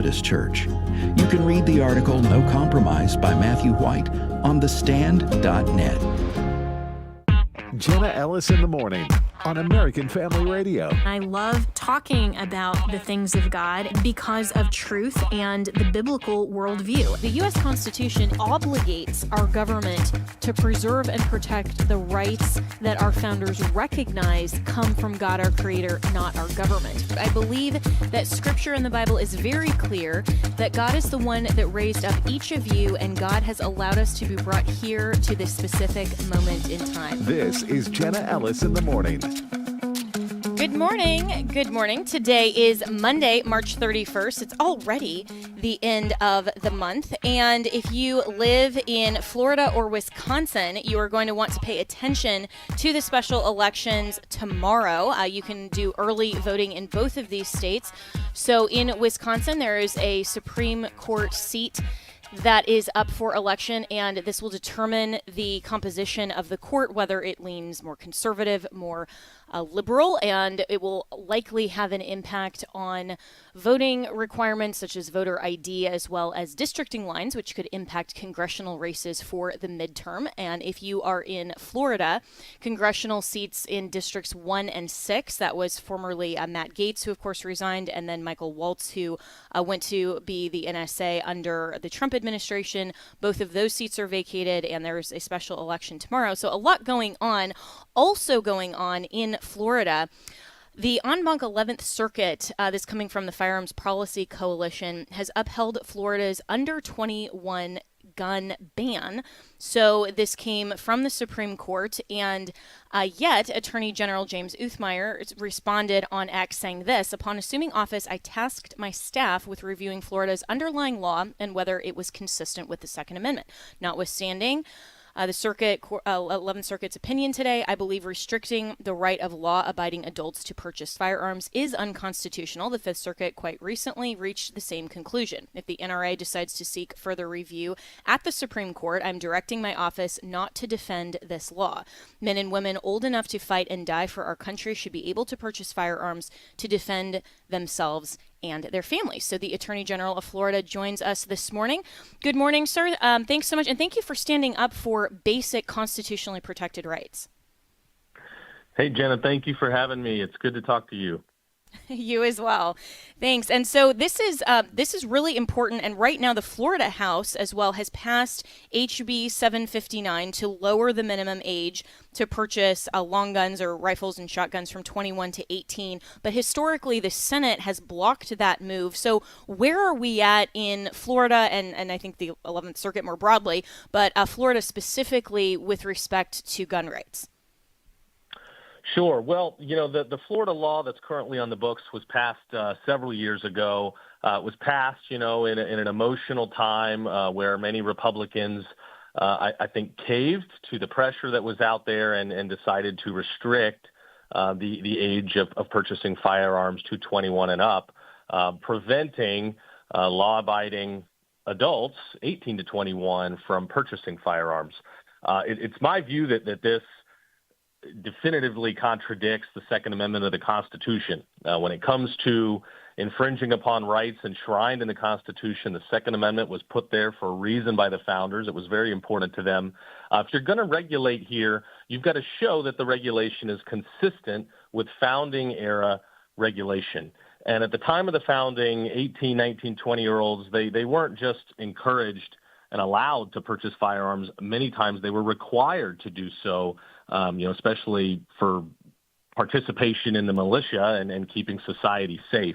Methodist Church. You can read the article No Compromise by Matthew White on thestand.net. Jenna Ellis in the morning on American Family Radio. I love talking about the things of God because of truth and the biblical worldview. The U.S. Constitution obligates our government to preserve and protect the rights that our founders recognize come from God, our Creator, not our government. I believe that Scripture in the Bible is very clear that God is the one that raised up each of you, and God has allowed us to be brought here to this specific moment in time. This is Jenna Ellis in the morning. Good morning. Good morning. Today is Monday, March 31st. It's already the end of the month. And if you live in Florida or Wisconsin, you are going to want to pay attention to the special elections tomorrow. You can do early voting in both of these states. So in Wisconsin, there is a Supreme Court seat that is up for election, and this will determine the composition of the court, whether it leans more conservative, more liberal, and it will likely have an impact on voting requirements such as voter ID as well as districting lines, which could impact congressional races for the midterm. And if you are in Florida, congressional seats in districts 1 and 6, that was formerly Matt Gaetz, who of course resigned, and then Michael Waltz, who went to be the NSA under the Trump administration. Both of those seats are vacated, and there's a special election tomorrow. So a lot going on. Also going on in Florida, the en banc 11th Circuit, this coming from the Firearms Policy Coalition, has upheld Florida's under 21 gun ban. So this came from the Supreme Court, and yet Attorney General James Uthmeier responded on X saying this: upon assuming office, I tasked my staff with reviewing Florida's underlying law and whether it was consistent with the Second Amendment. Notwithstanding the 11th Circuit's opinion today, I believe restricting the right of law-abiding adults to purchase firearms is unconstitutional. The 5th Circuit quite recently reached the same conclusion. If the NRA decides to seek further review at the Supreme Court, I'm directing my office not to defend this law. Men and women old enough to fight and die for our country should be able to purchase firearms to defend themselves and their families. So the Attorney General of Florida joins us this morning. Good morning, sir. Thanks so much, and thank you for standing up for basic constitutionally protected rights. Hey, Jenna, thank you for having me. It's good to talk to you. You as well. Thanks. And so this is really important. And right now, the Florida House as well has passed HB 759 to lower the minimum age to purchase long guns or rifles and shotguns from 21 to 18. But historically, the Senate has blocked that move. So where are we at in Florida and I think the 11th Circuit more broadly, but Florida specifically with respect to gun rights? Sure. Well, you know, the Florida law that's currently on the books was passed several years ago. It was passed, you know, in an emotional time where many Republicans, I think, caved to the pressure that was out there and decided to restrict the age of purchasing firearms to 21 and up, preventing law-abiding adults, 18 to 21, from purchasing firearms. It's my view that this definitively contradicts the Second Amendment of the Constitution. When it comes to infringing upon rights enshrined in the Constitution, the Second Amendment was put there for a reason by the founders. It was very important to them. If you're going to regulate here, you've got to show that the regulation is consistent with founding era regulation. And at the time of the founding, 18, 19, 20-year-olds, they weren't just encouraged and allowed to purchase firearms. Many times they were required to do so, especially for participation in the militia and keeping society safe.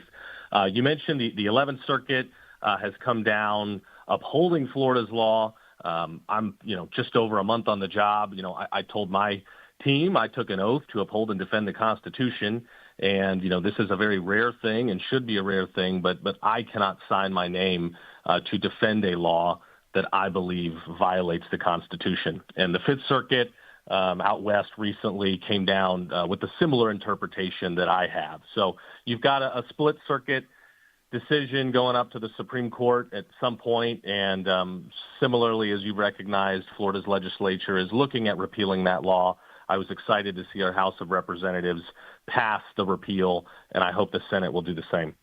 You mentioned the 11th Circuit has come down upholding Florida's law. I'm, just over a month on the job. I told my team I took an oath to uphold and defend the Constitution. And, this is a very rare thing and should be a rare thing, but I cannot sign my name to defend a law that I believe violates the Constitution. And the Fifth Circuit out west recently came down with a similar interpretation that I have. So you've got a split circuit decision going up to the Supreme Court at some point, and similarly, as you recognized, Florida's legislature is looking at repealing that law. I was excited to see our House of Representatives pass the repeal, and I hope the Senate will do the same.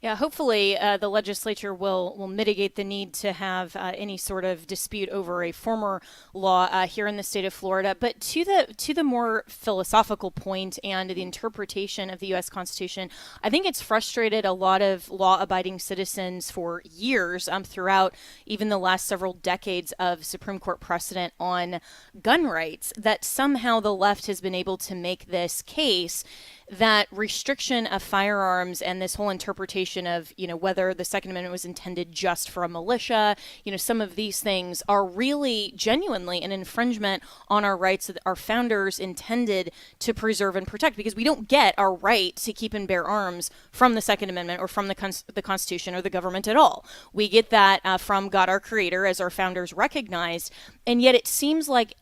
Yeah, hopefully the legislature will mitigate the need to have any sort of dispute over a former law here in the state of Florida. But to the more philosophical point and the interpretation of the U.S. Constitution, I think it's frustrated a lot of law-abiding citizens for years throughout even the last several decades of Supreme Court precedent on gun rights, that somehow the left has been able to make this case that restriction of firearms and this whole interpretation of, whether the Second Amendment was intended just for a militia, some of these things are really genuinely an infringement on our rights that our founders intended to preserve and protect, because we don't get our right to keep and bear arms from the Second Amendment or from the Constitution or the government at all. We get that from God our Creator, as our founders recognized, and yet it seems like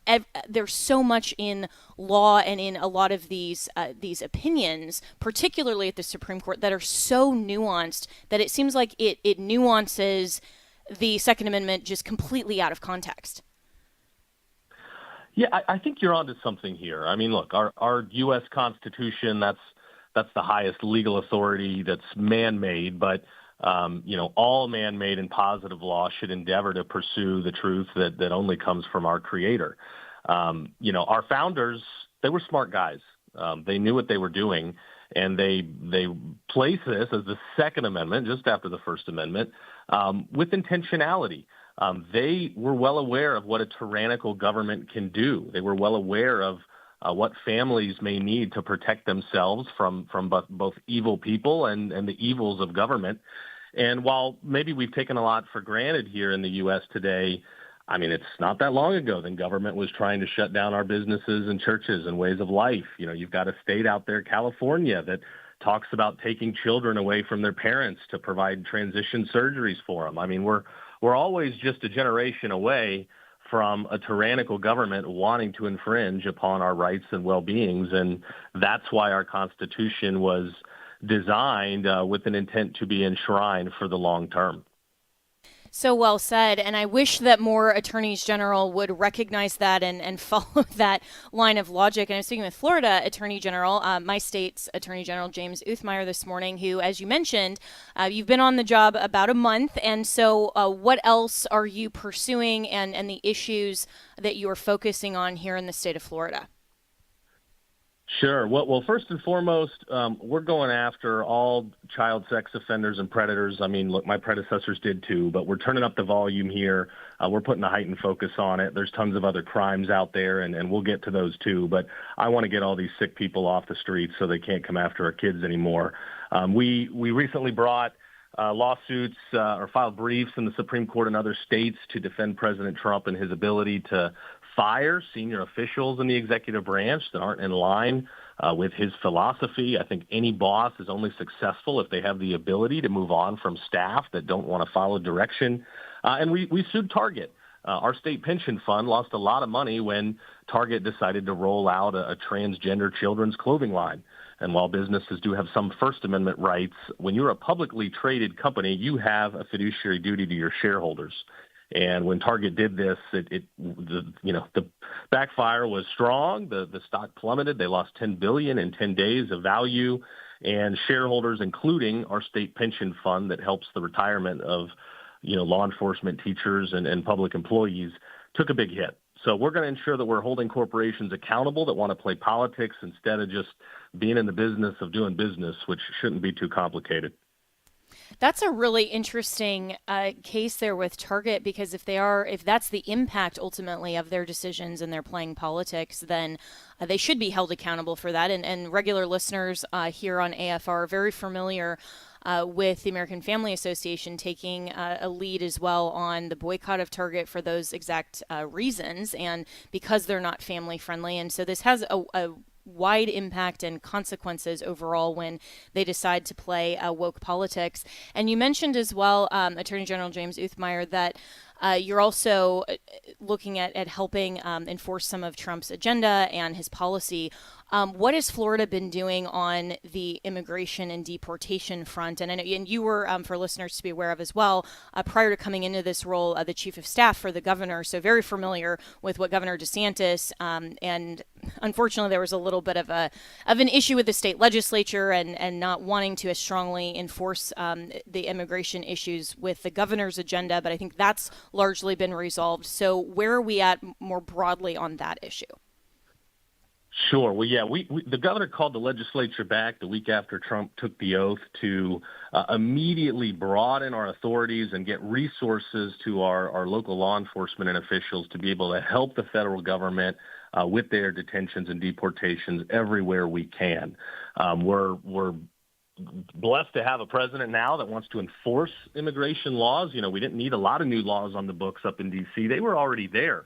there's so much in law and in a lot of these opinions, particularly at the Supreme Court, that are so nuanced that it seems like it nuances the Second Amendment just completely out of context. Yeah, I think you're onto something here. I mean, look, our U.S. Constitution, that's the highest legal authority that's man-made, but all man-made and positive law should endeavor to pursue the truth that only comes from our Creator. Our founders, they were smart guys. They knew what they were doing, and they placed this as the Second Amendment, just after the First Amendment, with intentionality. They were well aware of what a tyrannical government can do. They were well aware of what families may need to protect themselves from both evil people and the evils of government. And while maybe we've taken a lot for granted here in the U.S. today, I mean, it's not that long ago that government was trying to shut down our businesses and churches and ways of life. You've got a state out there, California, that talks about taking children away from their parents to provide transition surgeries for them. I mean, we're always just a generation away from a tyrannical government wanting to infringe upon our rights and well-beings, and that's why our Constitution was designed with an intent to be enshrined for the long term. So well said, and I wish that more attorneys general would recognize that and follow that line of logic. And I'm speaking with Florida Attorney General, my state's Attorney General James Uthmeyer this morning, who, as you mentioned, you've been on the job about a month. And so what else are you pursuing and the issues that you are focusing on here in the state of Florida? Sure. Well, first and foremost, we're going after all child sex offenders and predators. I mean, look, my predecessors did too, but we're turning up the volume here. We're putting a heightened focus on it. There's tons of other crimes out there, and we'll get to those too. But I want to get all these sick people off the streets so they can't come after our kids anymore. We recently brought lawsuits or filed briefs in the Supreme Court and other states to defend President Trump and his ability to fire senior officials in the executive branch that aren't in line with his philosophy. I think any boss is only successful if they have the ability to move on from staff that don't want to follow direction. And we sued Target. Our state pension fund lost a lot of money when Target decided to roll out a transgender children's clothing line. And while businesses do have some First Amendment rights, when you're a publicly traded company, you have a fiduciary duty to your shareholders. And when Target did this, the backfire was strong. The stock plummeted. They lost $10 billion in 10 days of value, and shareholders, including our state pension fund that helps the retirement of law enforcement, teachers, and public employees, took a big hit. So we're going to ensure that we're holding corporations accountable that want to play politics instead of just being in the business of doing business, which shouldn't be too complicated. That's a really interesting case there with Target, because if that's the impact ultimately of their decisions and they're playing politics, then they should be held accountable for that. And regular listeners here on AFR are very familiar with the American Family Association taking a lead as well on the boycott of Target for those exact reasons, and because they're not family friendly. And so this has a wide impact and consequences overall when they decide to play woke politics. And you mentioned as well, Attorney General James Uthmeyer, that you're also looking at helping enforce some of Trump's agenda and his policy. What has Florida been doing on the immigration and deportation front? And you were, for listeners to be aware of as well, prior to coming into this role, the chief of staff for the governor, so very familiar with what Governor DeSantis and unfortunately, there was a little bit of an issue with the state legislature and not wanting to as strongly enforce the immigration issues with the governor's agenda. But I think that's largely been resolved. So where are we at more broadly on that issue? Sure. Well, yeah, the governor called the legislature back the week after Trump took the oath to immediately broaden our authorities and get resources to our local law enforcement and officials to be able to help the federal government with their detentions and deportations everywhere we can. We're blessed to have a president now that wants to enforce immigration laws. You know, we didn't need a lot of new laws on the books up in D.C. They were already there.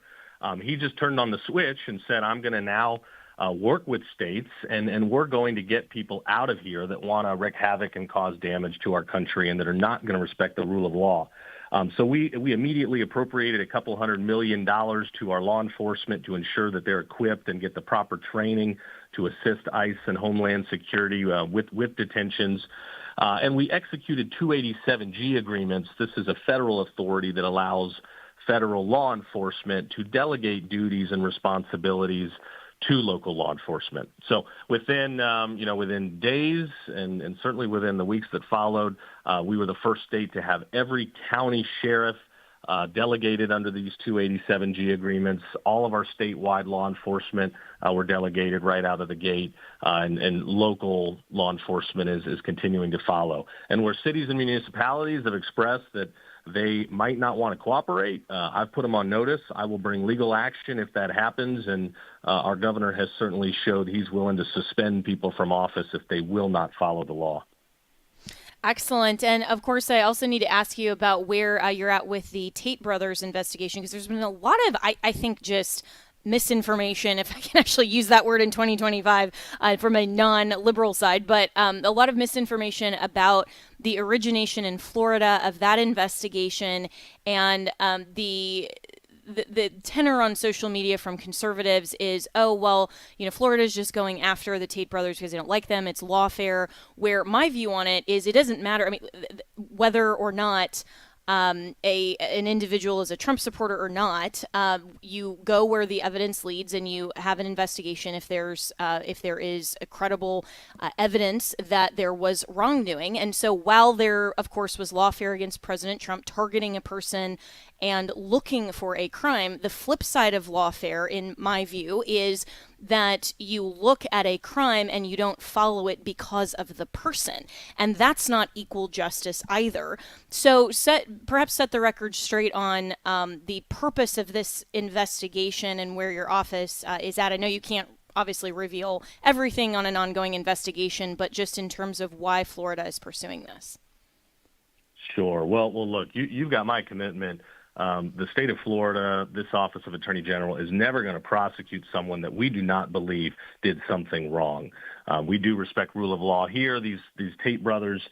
He just turned on the switch and said, I'm going to now work with states, and we're going to get people out of here that want to wreak havoc and cause damage to our country and that are not going to respect the rule of law. So we immediately appropriated $200 million to our law enforcement to ensure that they're equipped and get the proper training to assist ICE and Homeland Security with detentions. And we executed 287G agreements. This is a federal authority that allows federal law enforcement to delegate duties and responsibilities to local law enforcement. So within days and certainly within the weeks that followed, we were the first state to have every county sheriff delegated under these 287G agreements. All of our statewide law enforcement were delegated right out of the gate, and local law enforcement is continuing to follow. And where cities and municipalities have expressed that they might not want to cooperate, I've put them on notice. I will bring legal action if that happens, and our governor has certainly showed he's willing to suspend people from office if they will not follow the law. Excellent. And of course, I also need to ask you about where you're at with the Tate brothers investigation, because there's been a lot of, I think, just misinformation, if I can actually use that word in 2025 from a non-liberal side, but a lot of misinformation about the origination in Florida of that investigation, and the tenor on social media from conservatives is, oh, well, Florida's just going after the Tate brothers because they don't like them. It's lawfare. Where my view on it is, it doesn't matter. I mean, whether or not an individual is a Trump supporter or not, you go where the evidence leads, and you have an investigation if there is a credible evidence that there was wrongdoing. And so while there, of course, was lawfare against President Trump targeting a person and looking for a crime, the flip side of lawfare, in my view, is that you look at a crime and you don't follow it because of the person. And that's not equal justice either. So perhaps set the record straight on the purpose of this investigation and where your office is at. I know you can't obviously reveal everything on an ongoing investigation, but just in terms of why Florida is pursuing this. Sure. Well, look, you've got my commitment. The state of Florida, this Office of Attorney General, is never going to prosecute someone that we do not believe did something wrong. We do respect rule of law here. These Tate brothers,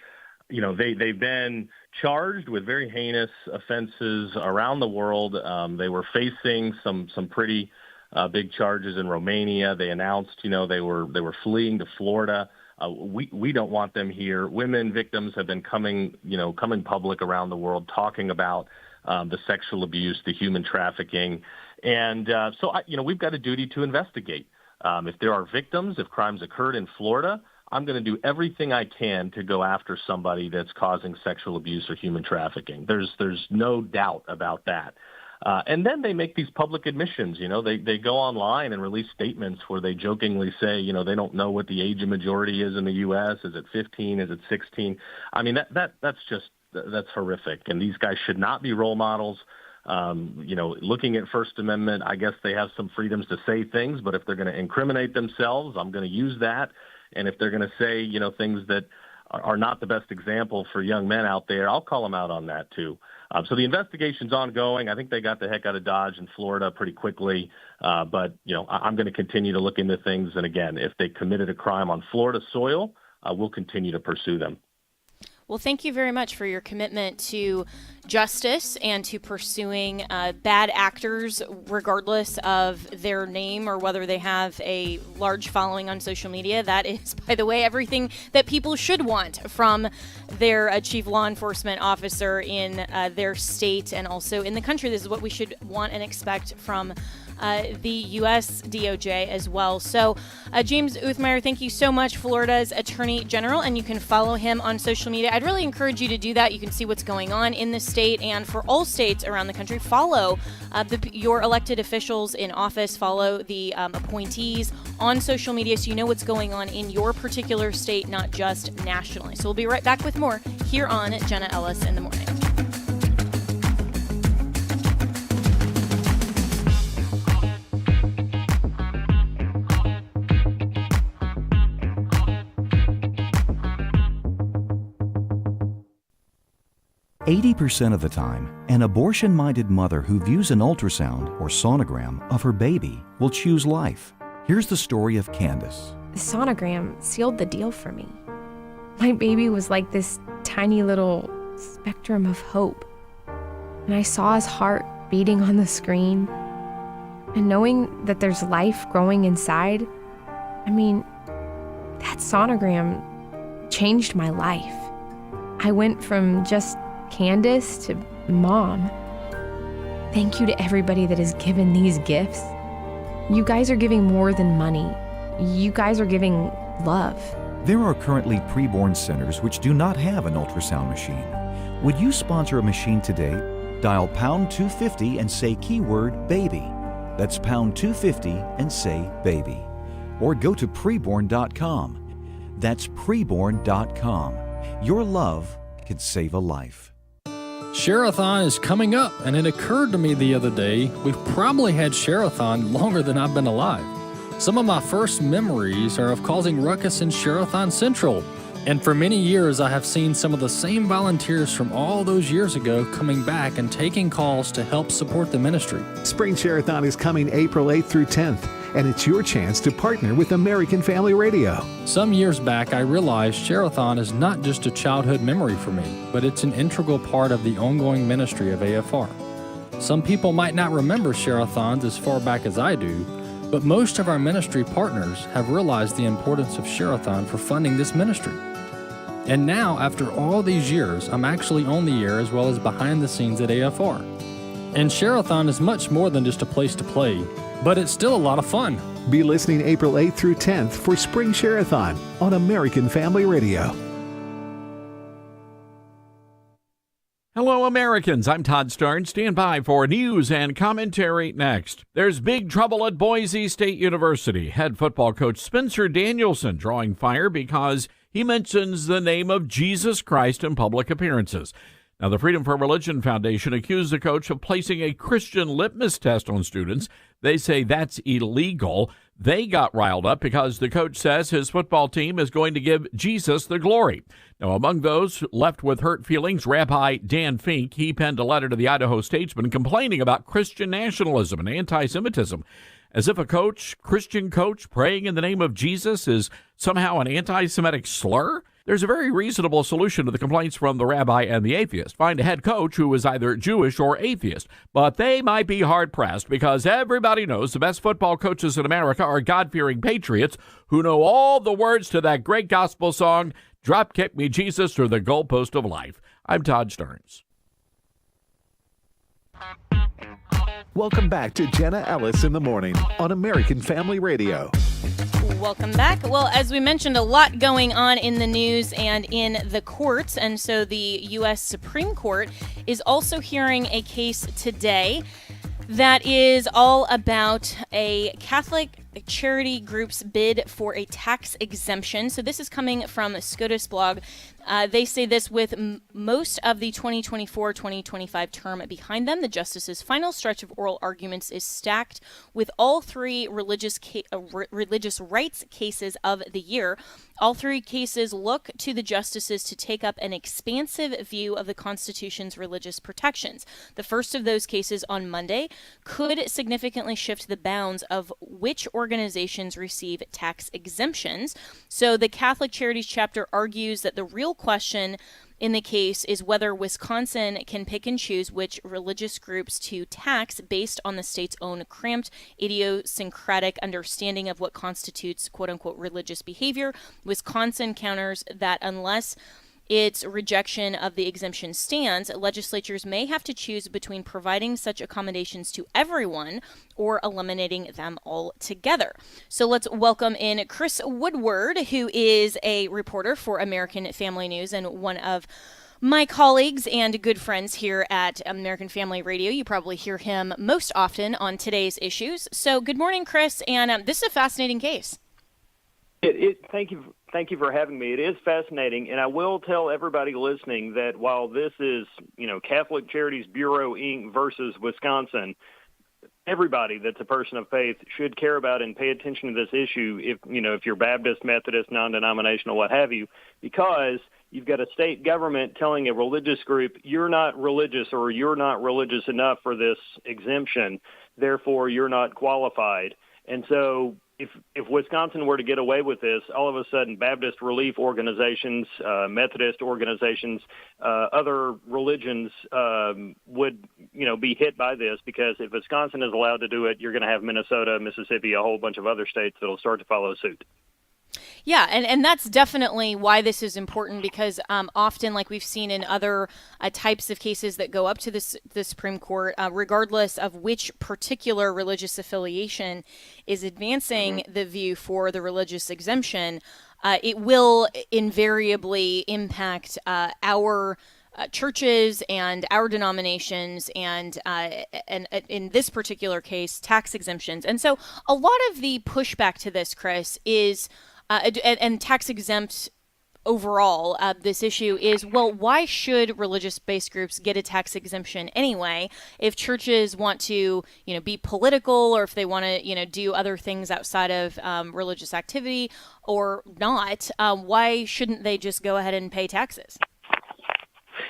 they've been charged with very heinous offenses around the world. They were facing some pretty big charges in Romania. They announced, they were fleeing to Florida. We don't want them here. Women victims have been coming public around the world talking about the sexual abuse, the human trafficking. And so we've got a duty to investigate. If there are victims, if crimes occurred in Florida, I'm going to do everything I can to go after somebody that's causing sexual abuse or human trafficking. There's no doubt about that. And then they make these public admissions. They go online and release statements where they jokingly say, they don't know what the age of majority is in the U.S. Is it 15? Is it 16? I mean, that's horrific. And these guys should not be role models. Looking at First Amendment, I guess they have some freedoms to say things, but if they're going to incriminate themselves, I'm going to use that. And if they're going to say, things that are not the best example for young men out there, I'll call them out on that too. So the investigation's ongoing. I think they got the heck out of Dodge in Florida pretty quickly. But I'm going to continue to look into things. And again, if they committed a crime on Florida soil, we'll continue to pursue them. Well, thank you very much for your commitment to justice and to pursuing bad actors, regardless of their name or whether they have a large following on social media. That is, by the way, everything that people should want from their chief law enforcement officer in their state and also in the country. This is what we should want and expect from the U.S. DOJ as well. So James Uthmeyer, thank you so much, Florida's Attorney General, and you can follow him on social media. I'd really encourage you to do that. You can see what's going on in the state, and for all states around the country, follow your elected officials in office, follow the appointees on social media so you know what's going on in your particular state, not just nationally. So we'll be right back with more here on Jenna Ellis in the Morning. 80% of the time, an abortion-minded mother who views an ultrasound or sonogram of her baby will choose life. Here's the story of Candace. The sonogram sealed the deal for me. My baby was like this tiny little spectrum of hope. And I saw his heart beating on the screen. And knowing that there's life growing inside, that sonogram changed my life. I went from just Candace to Mom. Thank you to everybody that has given these gifts. You guys are giving more than money. You guys are giving love. There are currently preborn centers which do not have an ultrasound machine. Would you sponsor a machine today? Dial pound 250 and say keyword baby. That's pound 250 and say baby. Or go to preborn.com. That's preborn.com. Your love could save a life. Share-a-thon is coming up, and it occurred to me the other day, we've probably had Share-a-thon longer than I've been alive. Some of my first memories are of causing ruckus in Share-a-thon Central, and for many years I have seen some of the same volunteers from all those years ago coming back and taking calls to help support the ministry. Spring Share-a-thon is coming April 8th through 10th, and it's your chance to partner with American Family Radio. Some years back, I realized Share-a-thon is not just a childhood memory for me, but it's an integral part of the ongoing ministry of AFR. Some people might not remember Share-a-thons as far back as I do, but most of our ministry partners have realized the importance of Share-a-thon for funding this ministry. And now, after all these years, I'm actually on the air as well as behind the scenes at AFR. And Share-a-thon is much more than just a place to play, but it's still a lot of fun. Be listening April 8th through 10th for Spring Share-a-thon on American Family Radio. Hello, Americans. I'm Todd Starn. Stand by for news and commentary next. There's big trouble at Boise State University. Head football coach Spencer Danielson drawing fire because he mentions the name of Jesus Christ in public appearances. Now, the Freedom for Religion Foundation accused the coach of placing a Christian litmus test on students. They say that's illegal. They got riled up because the coach says his football team is going to give Jesus the glory. Now, among those left with hurt feelings, Rabbi Dan Fink, he penned a letter to the Idaho Statesman complaining about Christian nationalism and anti-Semitism, as if a Christian coach praying in the name of Jesus is somehow an anti-Semitic slur. There's a very reasonable solution to the complaints from the rabbi and the atheist. Find a head coach who is either Jewish or atheist. But they might be hard-pressed because everybody knows the best football coaches in America are God-fearing patriots who know all the words to that great gospel song, Drop Kick Me Jesus or the Goalpost of Life. I'm Todd Stearns. Welcome back to Jenna Ellis in the Morning on American Family Radio. Welcome back. Well, as we mentioned, a lot going on in the news and in the courts. And so the U.S. Supreme Court is also hearing a case today that is all about a Catholic charity group's bid for a tax exemption. So this is coming from SCOTUS blog. They say this with most of the 2024-2025 term behind them. The justices' final stretch of oral arguments is stacked with all three religious rights cases of the year. All three cases look to the justices to take up an expansive view of the Constitution's religious protections. The first of those cases on Monday could significantly shift the bounds of which organizations receive tax exemptions. So the Catholic Charities chapter argues that the real question in the case is whether Wisconsin can pick and choose which religious groups to tax based on the state's own cramped, idiosyncratic understanding of what constitutes quote-unquote religious behavior. Wisconsin counters that unless its rejection of the exemption stands, legislatures may have to choose between providing such accommodations to everyone or eliminating them altogether. So let's welcome in Chris Woodward, who is a reporter for American Family News and one of my colleagues and good friends here at American Family Radio. You probably hear him most often on today's issues. So good morning, Chris, and this is a fascinating case. Thank you for having me. It is fascinating, and I will tell everybody listening that while this is, Catholic Charities Bureau, Inc. versus Wisconsin, everybody that's a person of faith should care about and pay attention to this issue if you're Baptist, Methodist, non-denominational, what have you, because you've got a state government telling a religious group, you're not religious or you're not religious enough for this exemption, therefore you're not qualified. And so if Wisconsin were to get away with this, all of a sudden Baptist relief organizations, Methodist organizations, other religions would, be hit by this, because if Wisconsin is allowed to do it, you're going to have Minnesota, Mississippi, a whole bunch of other states that will start to follow suit. Yeah, and that's definitely why this is important, because often, like we've seen in other types of cases that go up to the Supreme Court, regardless of which particular religious affiliation is advancing the view for the religious exemption, it will invariably impact our churches and our denominations and in this particular case, tax exemptions. And so a lot of the pushback to this, Chris, is and tax exempt overall, this issue is, well, why should religious-based groups get a tax exemption anyway? If churches want to, be political, or if they want to, do other things outside of religious activity or not, why shouldn't they just go ahead and pay taxes?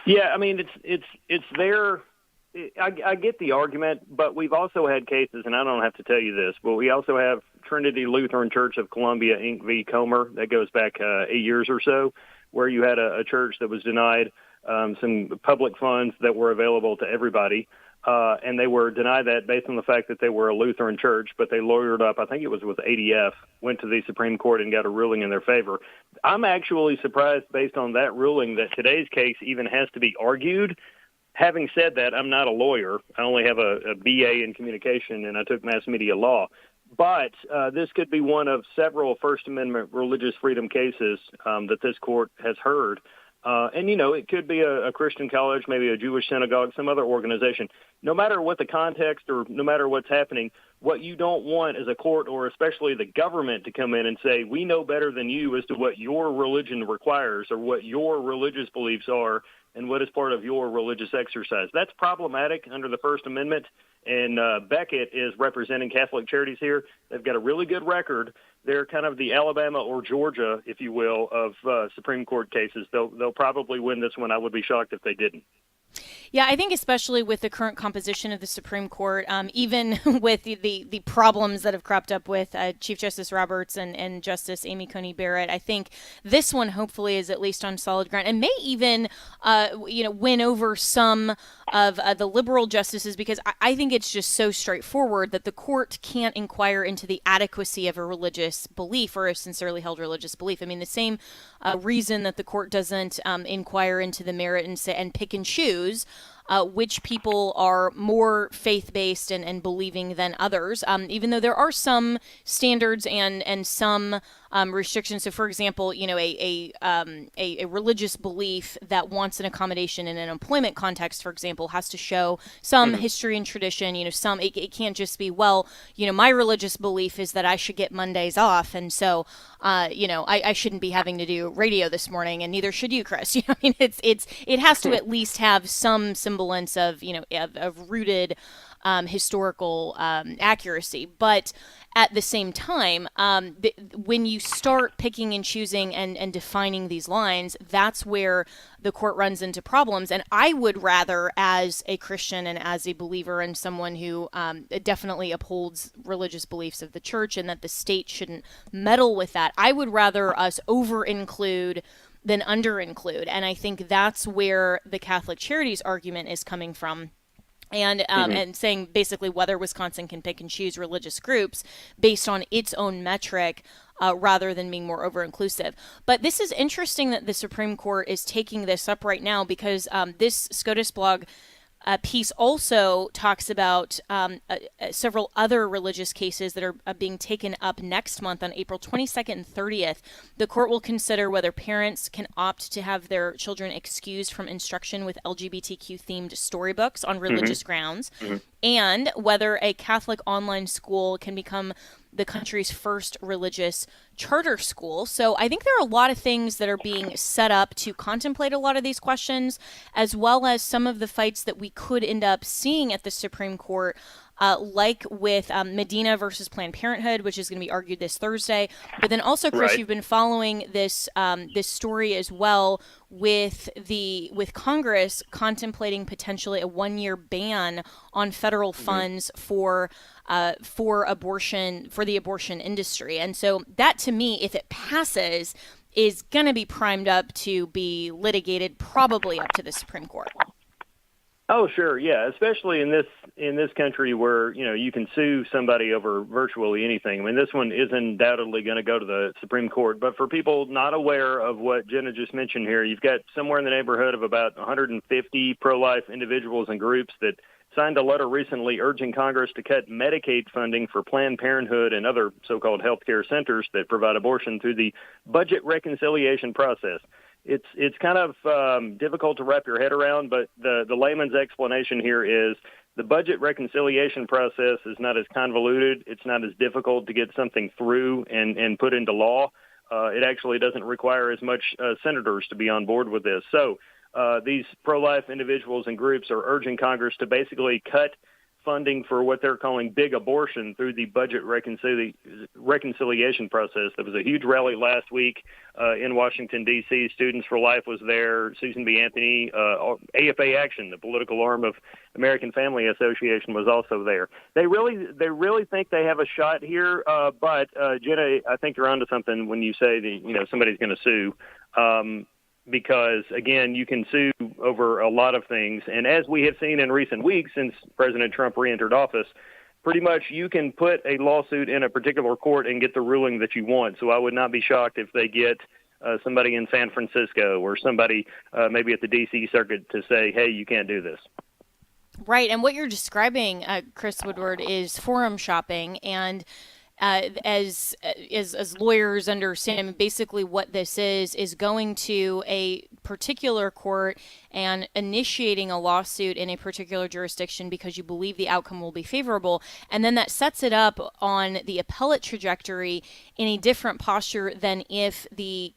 Yeah, I mean, it's there. I get the argument, but we've also had cases, and I don't have to tell you this, but we also have Trinity Lutheran Church of Columbia, Inc. v. Comer, that goes back 8 years or so, where you had a church that was denied some public funds that were available to everybody, and they were denied that based on the fact that they were a Lutheran church, but they lawyered up, I think it was with ADF, went to the Supreme Court and got a ruling in their favor. I'm actually surprised, based on that ruling, that today's case even has to be argued. Having said that, I'm not a lawyer. I only have a BA in communication, and I took mass media law. But this could be one of several First Amendment religious freedom cases that this court has heard. And, it could be a Christian college, maybe a Jewish synagogue, some other organization. No matter what the context or no matter what's happening, what you don't want is a court, or especially the government, to come in and say, we know better than you as to what your religion requires or what your religious beliefs are and what is part of your religious exercise. That's problematic under the First Amendment, and Beckett is representing Catholic Charities here. They've got a really good record. They're kind of the Alabama or Georgia, if you will, of Supreme Court cases. They'll probably win this one. I would be shocked if they didn't. Yeah, I think especially with the current composition of the Supreme Court, even with the problems that have cropped up with Chief Justice Roberts and Justice Amy Coney Barrett, I think this one hopefully is at least on solid ground and may even, win over some of the liberal justices, because I think it's just so straightforward that the court can't inquire into the adequacy of a religious belief or a sincerely held religious belief. I mean, the same reason that the court doesn't inquire into the merit and pick and choose which people are more faith-based and believing than others, even though there are some standards and some restrictions. So, for example, a religious belief that wants an accommodation in an employment context, for example, has to show some history and tradition. It can't just be, my religious belief is that I should get Mondays off, and so, I shouldn't be having to do radio this morning, and neither should you, Chris. It has to at least have some semblance of rooted historical accuracy, but at the same time, when you start picking and choosing and defining these lines, that's where the court runs into problems. And I would rather, as a Christian and as a believer and someone who definitely upholds religious beliefs of the church and that the state shouldn't meddle with that, I would rather us over-include than under-include. And I think that's where the Catholic Charities argument is coming from. And saying basically whether Wisconsin can pick and choose religious groups based on its own metric rather than being more over-inclusive. But this is interesting that the Supreme Court is taking this up right now, because this SCOTUS blog piece also talks about several other religious cases that are being taken up next month on April 22nd and 30th. The court will consider whether parents can opt to have their children excused from instruction with LGBTQ-themed storybooks on religious grounds, and whether a Catholic online school can become the country's first religious charter school. So I think there are a lot of things that are being set up to contemplate a lot of these questions, as well as some of the fights that we could end up seeing at the Supreme Court, like with Medina versus Planned Parenthood, which is going to be argued this Thursday. But then also, Chris, you've been following this this story as well with Congress contemplating potentially a 1-year ban on federal funds for abortion, for the abortion industry. And so that, to me, if it passes, is going to be primed up to be litigated probably up to the Supreme Court. Oh, sure, yeah, especially in this country where, you can sue somebody over virtually anything. I mean, this one is undoubtedly going to go to the Supreme Court. But for people not aware of what Jenna just mentioned here, you've got somewhere in the neighborhood of about 150 pro-life individuals and groups that signed a letter recently urging Congress to cut Medicaid funding for Planned Parenthood and other so-called healthcare centers that provide abortion through the budget reconciliation process. It's kind of difficult to wrap your head around, but the layman's explanation here is the budget reconciliation process is not as convoluted. It's not as difficult to get something through and put into law. It actually doesn't require as much senators to be on board with this. So these pro-life individuals and groups are urging Congress to basically cut funding for what they're calling big abortion through the budget reconciliation process. There was a huge rally last week in Washington, D.C. Students for Life was there. Susan B. Anthony, AFA Action, the political arm of American Family Association, was also there. They really think they have a shot here, but Jenna, I think you're onto something when you say that somebody's going to sue. Because, again, you can sue over a lot of things. And as we have seen in recent weeks since President Trump re-entered office, pretty much you can put a lawsuit in a particular court and get the ruling that you want. So I would not be shocked if they get somebody in San Francisco or somebody maybe at the D.C. Circuit to say, hey, you can't do this. Right. And what you're describing, Chris Woodward, is forum shopping. And as lawyers understand, basically what this is going to a particular court and initiating a lawsuit in a particular jurisdiction because you believe the outcome will be favorable, and then that sets it up on the appellate trajectory in a different posture than if the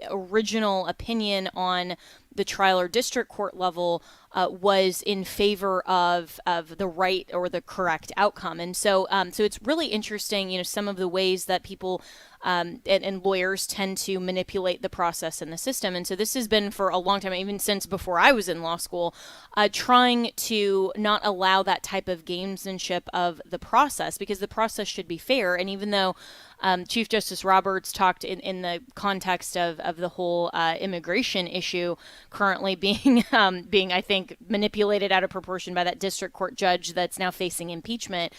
original opinion on the trial or district court level was in favor of the right or the correct outcome. And so it's really interesting, some of the ways that people and lawyers tend to manipulate the process and the system. And so this has been for a long time, even since before I was in law school, trying to not allow that type of gamesmanship of the process, because the process should be fair. And even though Chief Justice Roberts talked in the context of the whole immigration issue currently being, I think, manipulated out of proportion by that district court judge that's now facing impeachment,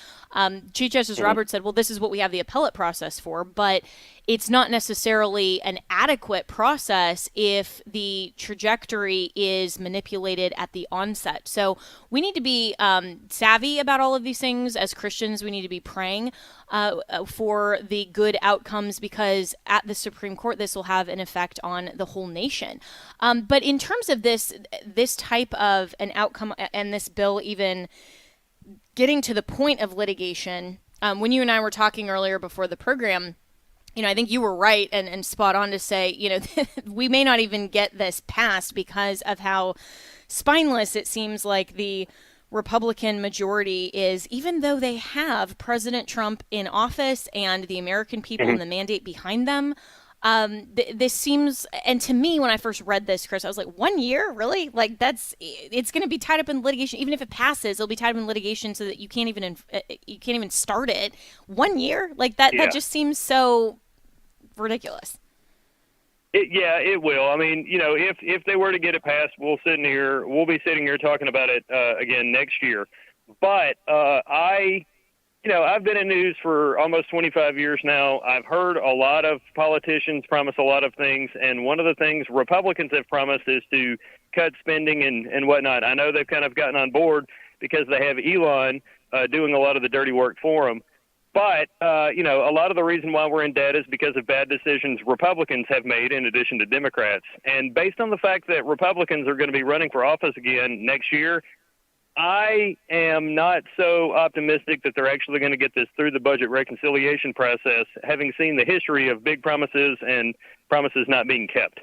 Chief Justice Roberts said, well, this is what we have the appellate process for, but it's not necessarily an adequate process if the trajectory is manipulated at the onset. So we need to be savvy about all of these things. As Christians, we need to be praying for the good outcomes, because at the Supreme Court, this will have an effect on the whole nation. But in terms of this type of an outcome and this bill even getting to the point of litigation, when you and I were talking earlier before the program, I think you were right and spot on to say, we may not even get this passed because of how spineless it seems like the Republican majority is, even though they have President Trump in office and the American people and the mandate behind them. This seems, and to me, when I first read this, Chris, I was like, 1 year? Really? Like, it's going to be tied up in litigation. Even if it passes, it'll be tied up in litigation so that you can't even start it. 1 year? Like, that just seems so ridiculous. It will. I mean, if they were to get it passed, we'll be sitting here talking about it again next year. But I I've been in news for almost 25 years now. I've heard a lot of politicians promise a lot of things, and one of the things Republicans have promised is to cut spending and whatnot. I know they've kind of gotten on board because they have Elon doing a lot of the dirty work for them. But, a lot of the reason why we're in debt is because of bad decisions Republicans have made in addition to Democrats. And based on the fact that Republicans are going to be running for office again next year, I am not so optimistic that they're actually going to get this through the budget reconciliation process, having seen the history of big promises and promises not being kept.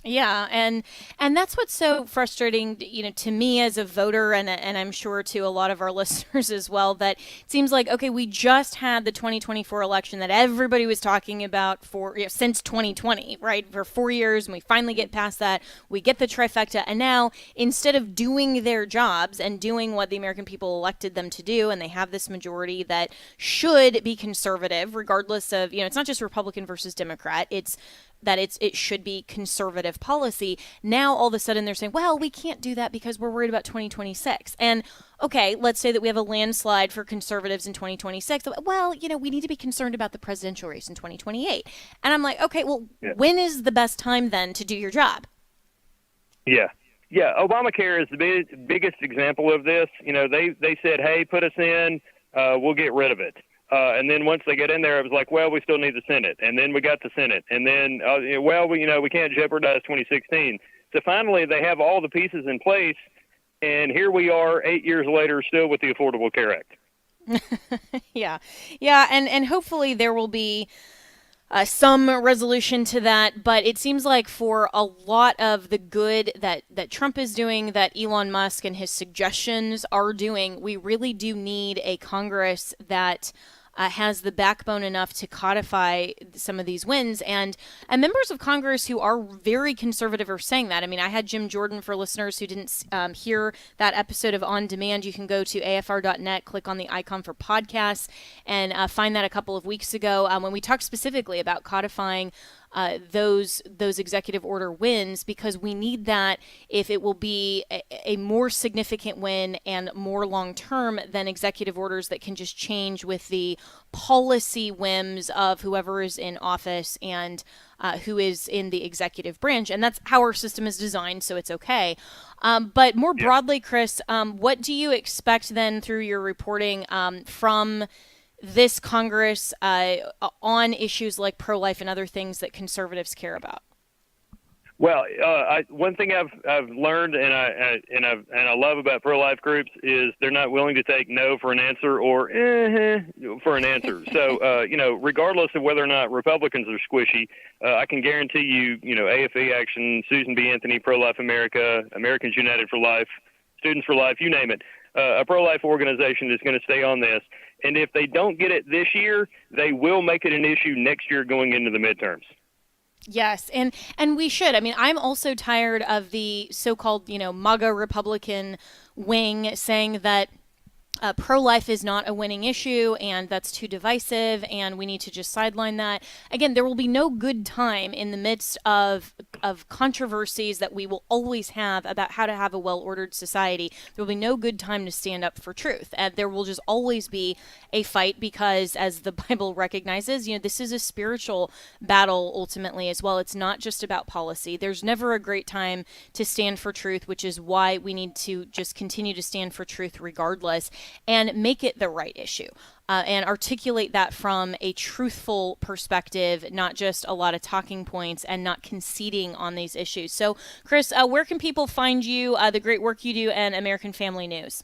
Yeah, and that's what's so frustrating, to me as a voter, and I'm sure to a lot of our listeners as well, that it seems like, okay, we just had the 2024 election that everybody was talking about for since 2020, right? For 4 years, and we finally get past that, we get the trifecta, and now instead of doing their jobs and doing what the American people elected them to do, and they have this majority that should be conservative, regardless of, it's not just Republican versus Democrat, it's that it should be conservative policy. Now, all of a sudden, they're saying, well, we can't do that because we're worried about 2026. And, okay, let's say that we have a landslide for conservatives in 2026. Well, we need to be concerned about the presidential race in 2028. And I'm like, okay, well, when is the best time then to do your job? Yeah. Yeah, Obamacare is the biggest example of this. They said, hey, put us in, we'll get rid of it. And then once they get in there, it was like, well, we still need the Senate. And then we got the Senate. And then, we can't jeopardize 2016. So finally, they have all the pieces in place. And here we are 8 years later, still with the Affordable Care Act. Yeah. And hopefully there will be some resolution to that. But it seems like for a lot of the good that Trump is doing, that Elon Musk and his suggestions are doing, we really do need a Congress that has the backbone enough to codify some of these wins. And members of Congress who are very conservative are saying that. I mean, I had Jim Jordan, for listeners who didn't hear that episode of On Demand. You can go to afr.net, click on the icon for podcasts, and find that a couple of weeks ago when we talked specifically about codifying those executive order wins, because we need that if it will be a more significant win and more long-term than executive orders that can just change with the policy whims of whoever is in office and who is in the executive branch. And that's how our system is designed, so it's okay. But more broadly, Chris, what do you expect then through your reporting from this Congress on issues like pro-life and other things that conservatives care about? Well, one thing I've learned and I love about pro-life groups is they're not willing to take no for an answer or for an answer. So regardless of whether or not Republicans are squishy, I can guarantee you, AFE Action, Susan B. Anthony, Pro-Life America, Americans United for Life, Students for Life, you name it. A pro-life organization is going to stay on this. And if they don't get it this year, they will make it an issue next year going into the midterms. Yes, and we should. I mean, I'm also tired of the so-called, MAGA Republican wing saying that pro-life is not a winning issue and that's too divisive and we need to just sideline that. Again, there will be no good time in the midst of controversies that we will always have about how to have a well-ordered society. There will be no good time to stand up for truth. And there will just always be a fight because, as the Bible recognizes, this is a spiritual battle ultimately as well. It's not just about policy. There's never a great time to stand for truth, which is why we need to just continue to stand for truth regardless and make it the right issue. And articulate that from a truthful perspective, not just a lot of talking points and not conceding on these issues. So, Chris, where can people find you, the great work you do, and American Family News?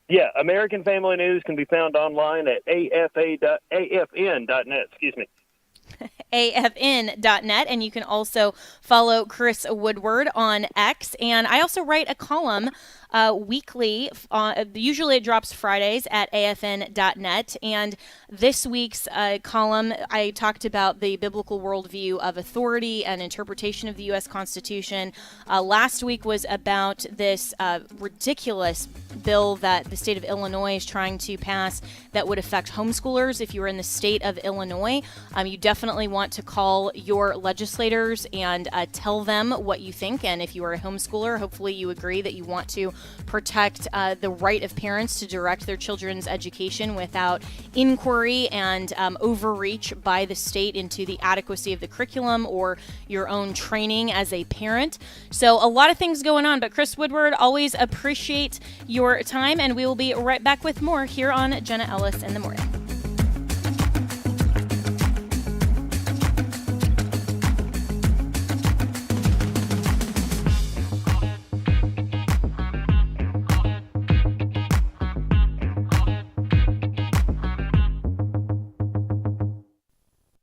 Yeah, American Family News can be found online at afn.net. afn.net, and you can also follow Chris Woodward on X. And I also write a column weekly. Usually it drops Fridays at afn.net. And this week's column, I talked about the biblical worldview of authority and interpretation of the U.S. Constitution. Last week was about this ridiculous bill that the state of Illinois is trying to pass that would affect homeschoolers. If you were in the state of Illinois, you definitely want to call your legislators and tell them what you think. And if you are a homeschooler, hopefully you agree that you want to protect the right of parents to direct their children's education without inquiry and overreach by the state into the adequacy of the curriculum or your own training as a parent. So a lot of things going on, but Chris Woodward, always appreciate your time, and we will be right back with more here on Jenna Ellis in the Morning.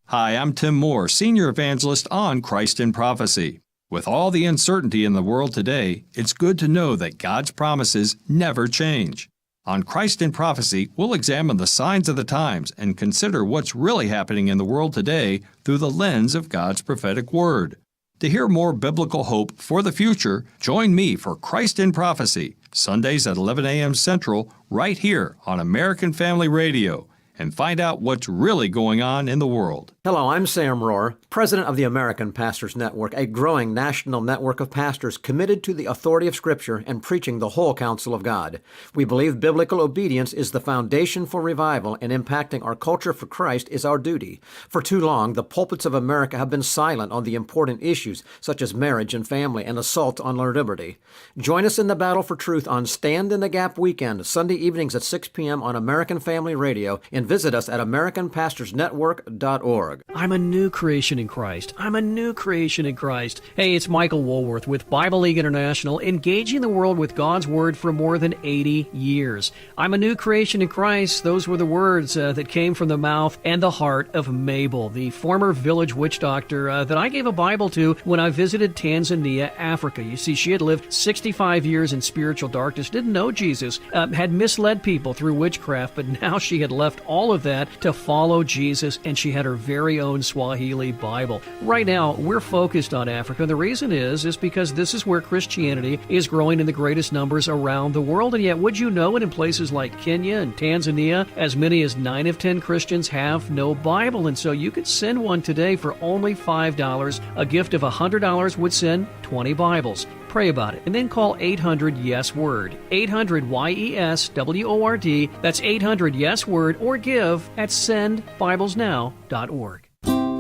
Hi, I'm Tim Moore, Senior Evangelist on Christ in Prophecy. With all the uncertainty in the world today, it's good to know that God's promises never change. On Christ in Prophecy, we'll examine the signs of the times and consider what's really happening in the world today through the lens of God's prophetic word. To hear more biblical hope for the future, join me for Christ in Prophecy, Sundays at 11 a.m. Central, right here on American Family Radio, and find out what's really going on in the world. Hello, I'm Sam Rohr, president of the American Pastors Network, a growing national network of pastors committed to the authority of Scripture and preaching the whole counsel of God. We believe biblical obedience is the foundation for revival, and impacting our culture for Christ is our duty. For too long, the pulpits of America have been silent on the important issues such as marriage and family and assault on our liberty. Join us in the battle for truth on Stand in the Gap weekend, Sunday evenings at 6 p.m. on American Family Radio, and visit us at AmericanPastorsNetwork.org. I'm a new creation in Christ. I'm a new creation in Christ. Hey, it's Michael Woolworth with Bible League International, engaging the world with God's Word for more than 80 years. I'm a new creation in Christ. Those were the words that came from the mouth and the heart of Mabel, the former village witch doctor that I gave a Bible to when I visited Tanzania, Africa. You see, she had lived 65 years in spiritual darkness, didn't know Jesus, had misled people through witchcraft, but now she had left all of that to follow Jesus, and she had her very own Swahili Bible. Right now, we're focused on Africa. The reason is because this is where Christianity is growing in the greatest numbers around the world. And yet, would you know it, in places like Kenya and Tanzania, as many as 9 of 10 Christians have no Bible. And so you could send one today for only $5. A gift of $100 would send 20 Bibles. Pray about it, and then call 800-YES-WORD. 800-YES-WORD. That's 800-YES-WORD, or give at sendbiblesnow.org.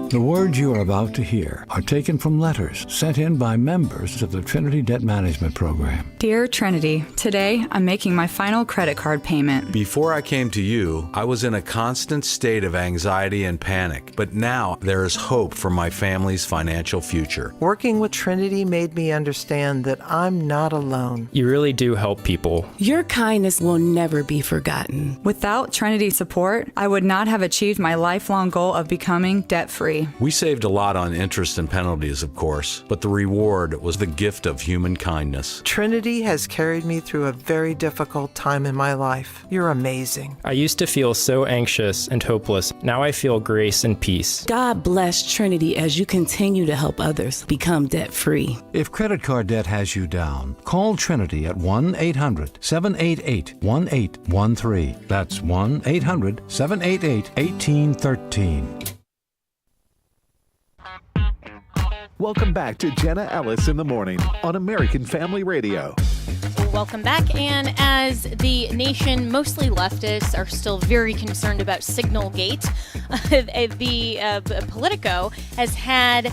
The words you are about to hear are taken from letters sent in by members of the Trinity Debt Management Program. Dear Trinity, today I'm making my final credit card payment. Before I came to you, I was in a constant state of anxiety and panic, but now there is hope for my family's financial future. Working with Trinity made me understand that I'm not alone. You really do help people. Your kindness will never be forgotten. Without Trinity support, I would not have achieved my lifelong goal of becoming debt-free. We saved a lot on interest and penalties, of course, but the reward was the gift of human kindness. Trinity has carried me through a very difficult time in my life. You're amazing. I used to feel so anxious and hopeless. Now I feel grace and peace. God bless Trinity as you continue to help others become debt-free. If credit card debt has you down, call Trinity at 1-800-788-1813. That's 1-800-788-1813. Welcome back to Jenna Ellis in the Morning on American Family Radio. Welcome back. And as the nation, mostly leftists, are still very concerned about Signalgate, the Politico has had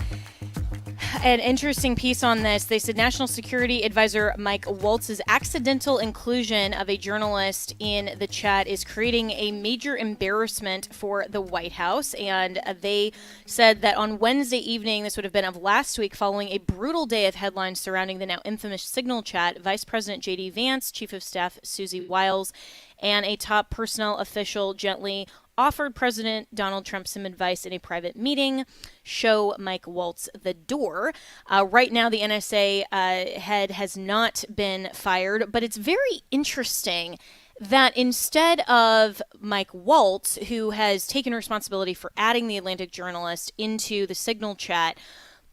an interesting piece on this. They said National Security Advisor Mike Waltz's accidental inclusion of a journalist in the chat is creating a major embarrassment for the White House. And they said that on Wednesday evening, this would have been of last week, following a brutal day of headlines surrounding the now infamous Signal chat, Vice President J.D. Vance, Chief of Staff Susie Wiles, and a top personnel official gently offered President Donald Trump some advice in a private meeting. Show Mike Waltz the door. Right now, the NSA head has not been fired, but it's very interesting that instead of Mike Waltz, who has taken responsibility for adding the Atlantic journalist into the Signal chat,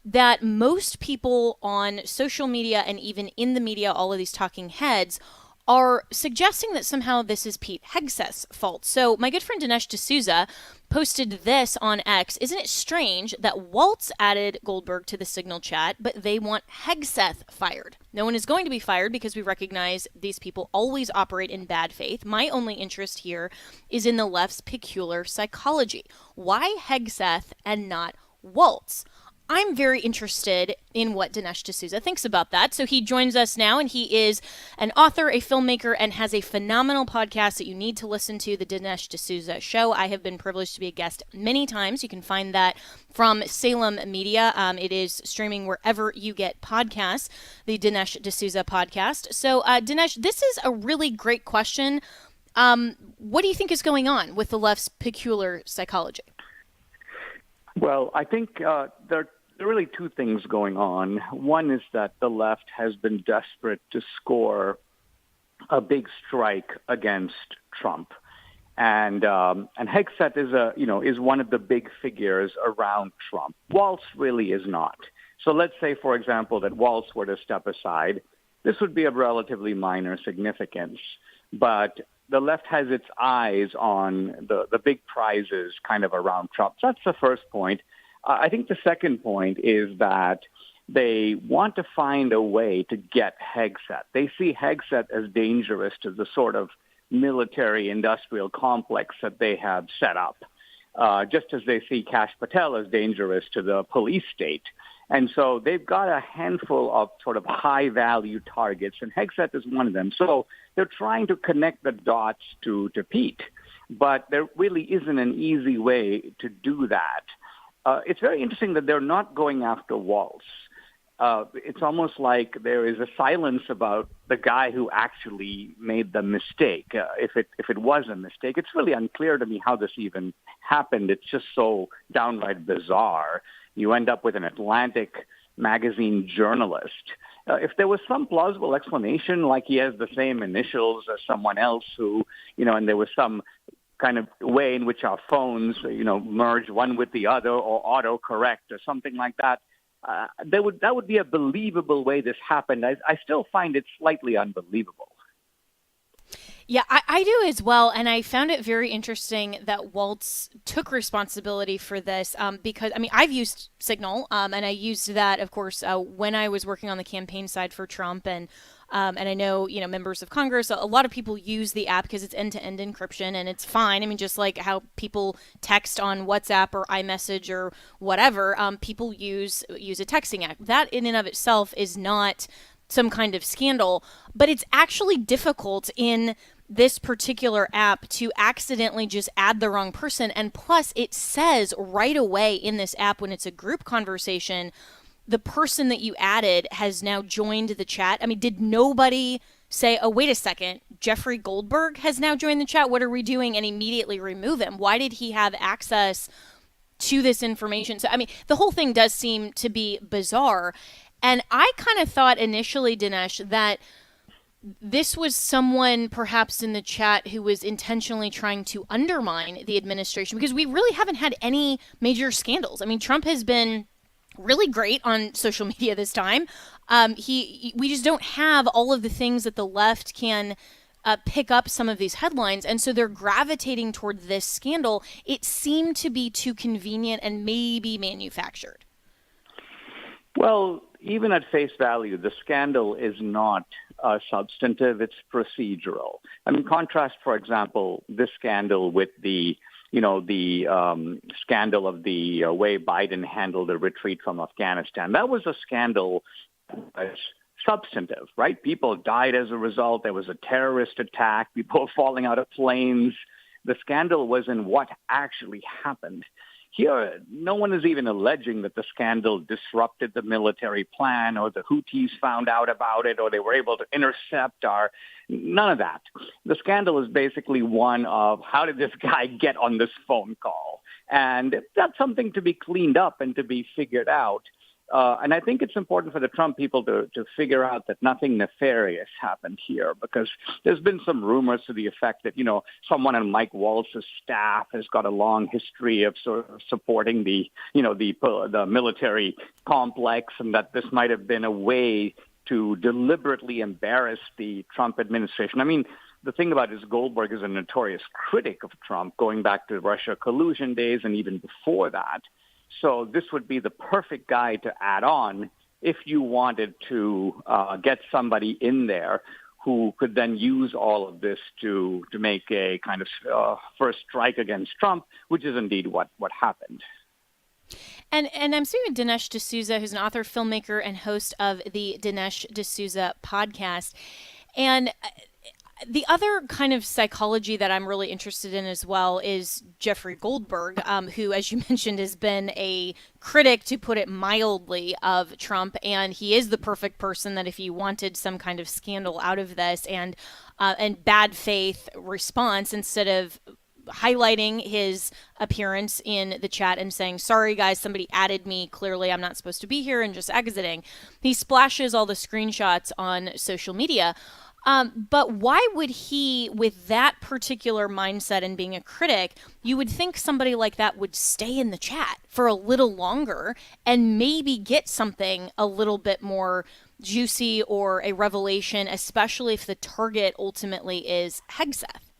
that most people on social media and even in the media, all of these talking heads, are suggesting that somehow this is Pete Hegseth's fault. So my good friend Dinesh D'Souza posted this on X. Isn't it strange that Waltz added Goldberg to the Signal chat, but they want Hegseth fired? No one is going to be fired because we recognize these people always operate in bad faith. My only interest here is in the left's peculiar psychology. Why Hegseth and not Waltz? I'm very interested in what Dinesh D'Souza thinks about that. So he joins us now, and he is an author, a filmmaker, and has a phenomenal podcast that you need to listen to, The Dinesh D'Souza Show. I have been privileged to be a guest many times. You can find that from Salem Media. It is streaming wherever you get podcasts, the Dinesh D'Souza podcast. So, Dinesh, this is a really great question. What do you think is going on with the left's peculiar psychology? Well, I think there are really two things going on. One is that the left has been desperate to score a big strike against Trump, and Hegseth is one of the big figures around Trump. Waltz really is not. So let's say, for example, that Waltz were to step aside. This would be of relatively minor significance, but the left has its eyes on the big prizes kind of around Trump. So that's the first point. I think the second point is that they want to find a way to get Hegseth. They see Hegseth as dangerous to the sort of military-industrial complex that they have set up, just as they see Kash Patel as dangerous to the police state. And so they've got a handful of sort of high-value targets, and Hegseth is one of them. So they're trying to connect the dots to Pete, but there really isn't an easy way to do that. It's very interesting that they're not going after Waltz. It's almost like there is a silence about the guy who actually made the mistake. If it was a mistake, it's really unclear to me how this even happened. It's just so downright bizarre. You end up with an Atlantic magazine journalist. If there was some plausible explanation, like he has the same initials as someone else who, and there was some kind of way in which our phones, merge one with the other or autocorrect or something like that, that would be a believable way this happened. I still find it slightly unbelievable. Yeah, I do as well, and I found it very interesting that Waltz took responsibility for this because, I've used Signal, and I used that, of course, when I was working on the campaign side for Trump, and I know, members of Congress, a lot of people use the app because it's end-to-end encryption, and it's fine. Just like how people text on WhatsApp or iMessage or whatever, people use a texting app. That in and of itself is not some kind of scandal, but it's actually difficult in this particular app to accidentally just add the wrong person. And plus, it says right away in this app when it's a group conversation, the person that you added has now joined the chat. Did nobody say, oh, wait a second, Jeffrey Goldberg has now joined the chat, what are we doing, and immediately remove him? Why did he have access to this information? So, the whole thing does seem to be bizarre. And I kind of thought initially, Dinesh, that this was someone perhaps in the chat who was intentionally trying to undermine the administration, because we really haven't had any major scandals. Trump has been really great on social media this time. We just don't have all of the things that the left can pick up some of these headlines, and so they're gravitating toward this scandal. It seemed to be too convenient and maybe manufactured. Well, even at face value, the scandal is not substantive, it's procedural. Contrast, for example, this scandal with the scandal of the way Biden handled the retreat from Afghanistan. That was a scandal that's substantive, right? People died as a result. There was a terrorist attack. People were falling out of planes. The scandal was in what actually happened. Here, no one is even alleging that the scandal disrupted the military plan or the Houthis found out about it or they were able to intercept none of that. The scandal is basically one of how did this guy get on this phone call? And that's something to be cleaned up and to be figured out. And I think it's important for the Trump people to figure out that nothing nefarious happened here, because there's been some rumors to the effect that, someone on Mike Waltz's staff has got a long history of sort of supporting the military complex, and that this might have been a way to deliberately embarrass the Trump administration. I mean, the thing about it is Goldberg is a notorious critic of Trump, going back to Russia collusion days and even before that. So this would be the perfect guy to add on if you wanted to get somebody in there who could then use all of this to make a kind of first strike against Trump, which is indeed what happened. And I'm speaking with Dinesh D'Souza, who's an author, filmmaker, and host of the Dinesh D'Souza podcast. And the other kind of psychology that I'm really interested in as well is Jeffrey Goldberg, who, as you mentioned, has been a critic, to put it mildly, of Trump. And he is the perfect person that if you wanted some kind of scandal out of this and bad faith response, instead of highlighting his appearance in the chat and saying, sorry guys, somebody added me, clearly I'm not supposed to be here, and just exiting, he splashes all the screenshots on social media. But why would he, with that particular mindset and being a critic, you would think somebody like that would stay in the chat for a little longer and maybe get something a little bit more juicy or a revelation, especially if the target ultimately is Hegseth?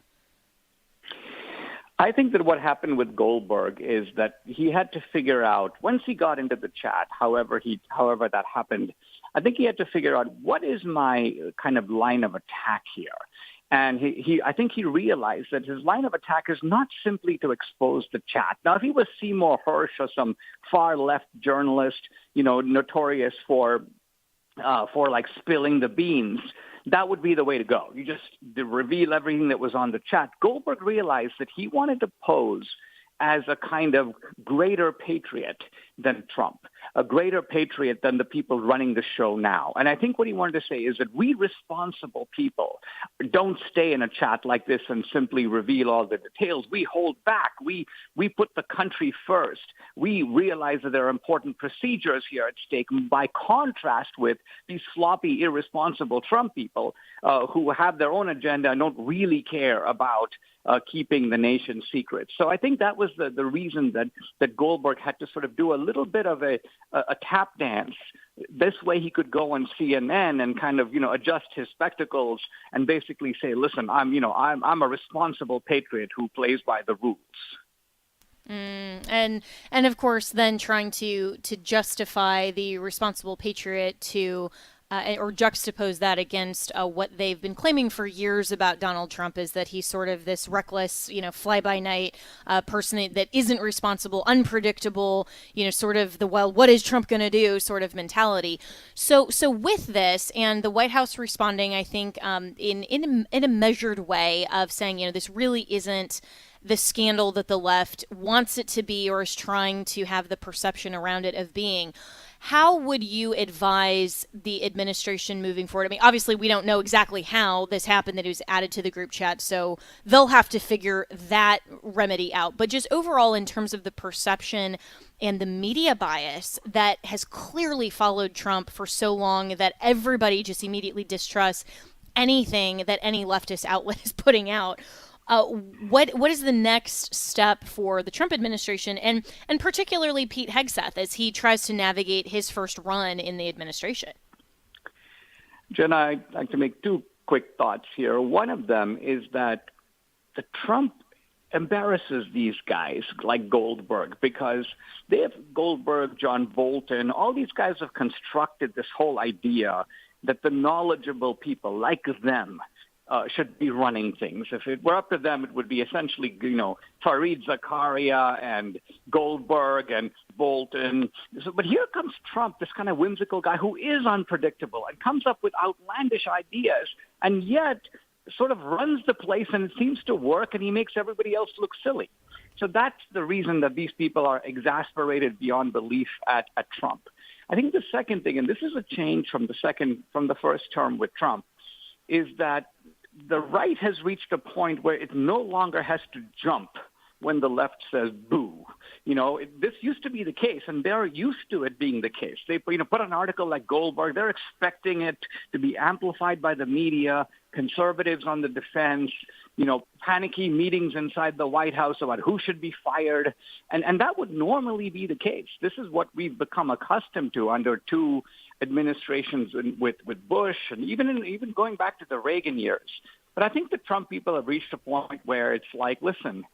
I think that what happened with Goldberg is that he had to figure out, once he got into the chat, however that happened, I think he had to figure out, what is my kind of line of attack here? And I think he realized that his line of attack is not simply to expose the chat. Now, if he was Seymour Hersh or some far left journalist, notorious for like spilling the beans, that would be the way to go. You just reveal everything that was on the chat. Goldberg realized that he wanted to pose as a kind of greater patriot than Trump, a greater patriot than the people running the show now. And I think what he wanted to say is that we responsible people don't stay in a chat like this and simply reveal all the details. We hold back. We put the country first. We realize that there are important procedures here at stake, by contrast with these sloppy, irresponsible Trump people who have their own agenda and don't really care about keeping the nation secret. So I think that was the reason that Goldberg had to sort of do a little bit of a tap dance. This way he could go on CNN and kind of, adjust his spectacles and basically say, listen, I'm a responsible patriot who plays by the rules. And of course, then trying to justify the responsible patriot to or juxtapose that against what they've been claiming for years about Donald Trump, is that he's sort of this reckless, fly-by-night person that isn't responsible, unpredictable, sort of the, well, what is Trump going to do sort of mentality. So with this and the White House responding, I think in a measured way of saying, this really isn't the scandal that the left wants it to be or is trying to have the perception around it of being. How would you advise the administration moving forward? I mean, obviously, we don't know exactly how this happened, that it was added to the group chat, so they'll have to figure that remedy out. But just overall, in terms of the perception and the media bias that has clearly followed Trump for so long that everybody just immediately distrusts anything that any leftist outlet is putting out, what is the next step for the Trump administration and particularly Pete Hegseth as he tries to navigate his first run in the administration? Jenna, I'd like to make two quick thoughts here. One of them is that the Trump embarrasses these guys like Goldberg, because they have Goldberg, John Bolton, all these guys have constructed this whole idea that the knowledgeable people like them should be running things. If it were up to them, it would be essentially, Fareed Zakaria and Goldberg and Bolton. But here comes Trump, this kind of whimsical guy who is unpredictable and comes up with outlandish ideas, and yet sort of runs the place, and it seems to work, and he makes everybody else look silly. So that's the reason that these people are exasperated beyond belief at Trump. I think the second thing, and this is a change from the first term with Trump, is that the right has reached a point where it no longer has to jump when the left says boo. This used to be the case, and they're used to it being the case. They put an article like Goldberg. They're expecting it to be amplified by the media, conservatives on the defense, panicky meetings inside the White House about who should be fired. And that would normally be the case. This is what we've become accustomed to under two administrations with Bush and even going back to the Reagan years. But I think the Trump people have reached a point where it's like, listen,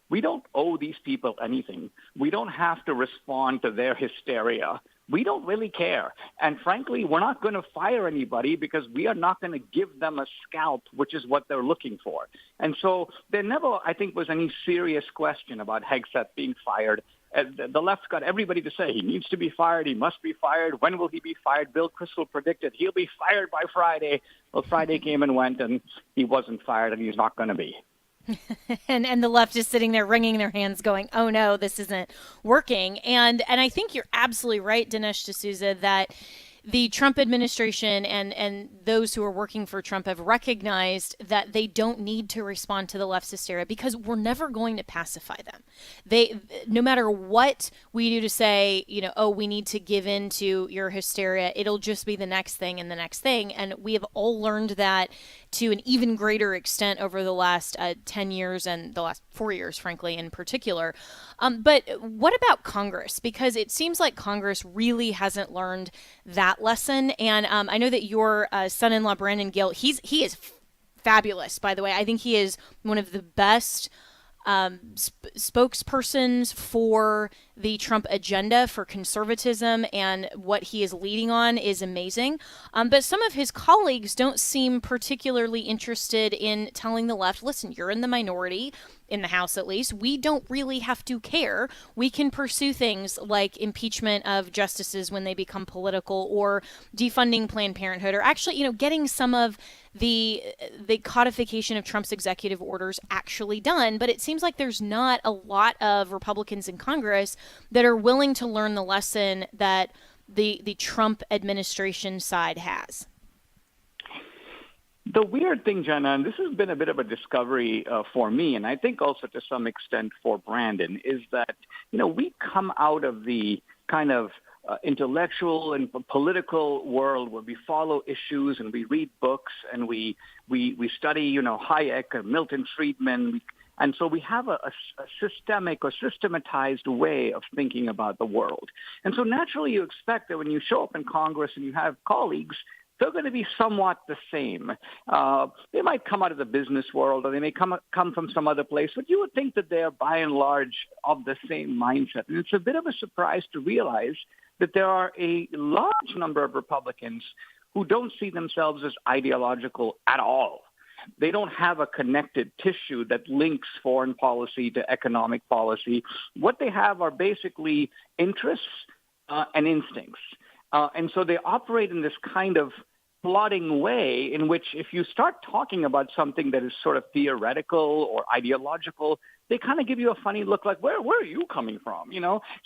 we don't owe these people anything. We don't have to respond to their hysteria. We don't really care. And frankly, we're not going to fire anybody because we are not going to give them a scalp, which is what they're looking for. And so there never, I think, was any serious question about Hegseth being fired. The left's got everybody to say he needs to be fired. He must be fired. When will he be fired? Bill Kristol predicted he'll be fired by Friday. Well, Friday came and went, and he wasn't fired, and he's not going to be. and the left is sitting there wringing their hands going, oh no, this isn't working. And I think you're absolutely right, Dinesh D'Souza, that the Trump administration and those who are working for Trump have recognized that they don't need to respond to the left's hysteria because we're never going to pacify them. No matter what we do to say, we need to give in to your hysteria, it'll just be the next thing and the next thing. And we have all learned that to an even greater extent over the last 10 years and the last 4 years, frankly, in particular. But what about Congress? Because it seems like Congress really hasn't learned that lesson. And I know that your son-in-law, Brandon Gill, he is fabulous, by the way. I think he is one of the best spokespersons for the Trump agenda, for conservatism, and what he is leading on is amazing. But some of his colleagues don't seem particularly interested in telling the left, listen, you're in the minority, in the House at least. We don't really have to care. We can pursue things like impeachment of justices when they become political, or defunding Planned Parenthood, or actually, getting some of the codification of Trump's executive orders actually done. But it seems like there's not a lot of Republicans in Congress that are willing to learn the lesson that the Trump administration side has. The weird thing, Jenna, and this has been a bit of a discovery for me, and I think also to some extent for Brandon, is that, we come out of the kind of intellectual and political world where we follow issues and we read books and we study, Hayek and Milton Friedman. And so we have a systemic or systematized way of thinking about the world. And so naturally you expect that when you show up in Congress and you have colleagues, they're going to be somewhat the same. They might come out of the business world, or they may come from some other place, but you would think that they're by and large of the same mindset. And it's a bit of a surprise to realize that there are a large number of Republicans who don't see themselves as ideological at all. They don't have a connected tissue that links foreign policy to economic policy. What they have are basically interests and instincts. And so they operate in this kind of plodding way in which if you start talking about something that is sort of theoretical or ideological, they kind of give you a funny look like, where are you coming from?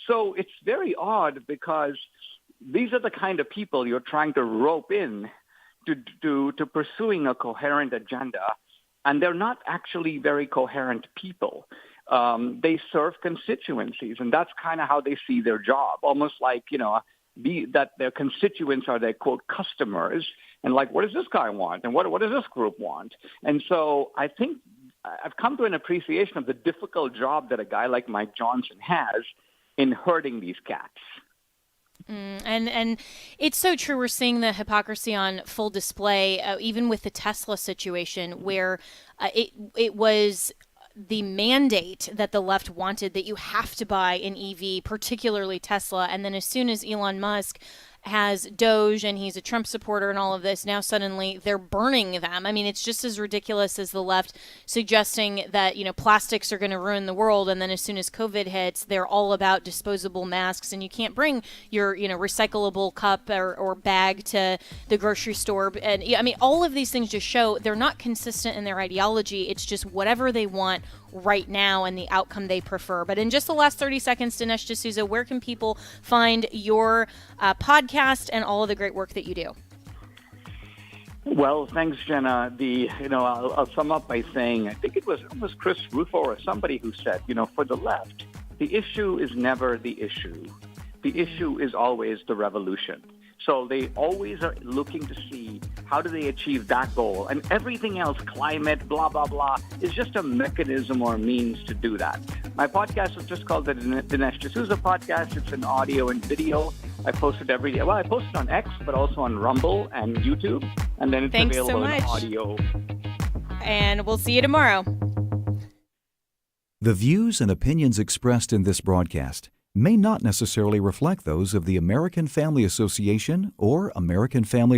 So it's very odd because these are the kind of people you're trying to rope in to pursuing a coherent agenda, and they're not actually very coherent people. They serve constituencies, and that's kind of how they see their job, almost like, that their constituents are their, quote, customers, and like, what does this guy want? And what does this group want? And so I think I've come to an appreciation of the difficult job that a guy like Mike Johnson has in herding these cats. And it's so true. We're seeing the hypocrisy on full display, even with the Tesla situation, where it was the mandate that the left wanted that you have to buy an EV, particularly Tesla. And then as soon as Elon Musk has Doge and he's a Trump supporter and all of this, now suddenly they're burning them. I mean, it's just as ridiculous as the left suggesting that, plastics are going to ruin the world. And then as soon as COVID hits, they're all about disposable masks and you can't bring your, recyclable cup or bag to the grocery store. And I mean, all of these things just show they're not consistent in their ideology. It's just whatever they want right now and the outcome they prefer. But in just the last 30 seconds, Dinesh D'Souza, where can people find your podcast and all of the great work that you do? Well, thanks, Jenna. I'll sum up by saying I think it was Chris Rufo or somebody who said, for the left, The issue is never the issue. The issue is always the revolution. So they always are looking to see how do they achieve that goal. And everything else, climate, blah, blah, blah, is just a mechanism or means to do that. My podcast is just called the Dinesh D'Souza Podcast. It's an audio and video. I post it every day. Well, I post it on X, but also on Rumble and YouTube. And then it's Thanks available so in much. audio. And we'll see you tomorrow. The views and opinions expressed in this broadcast may not necessarily reflect those of the American Family Association or American Family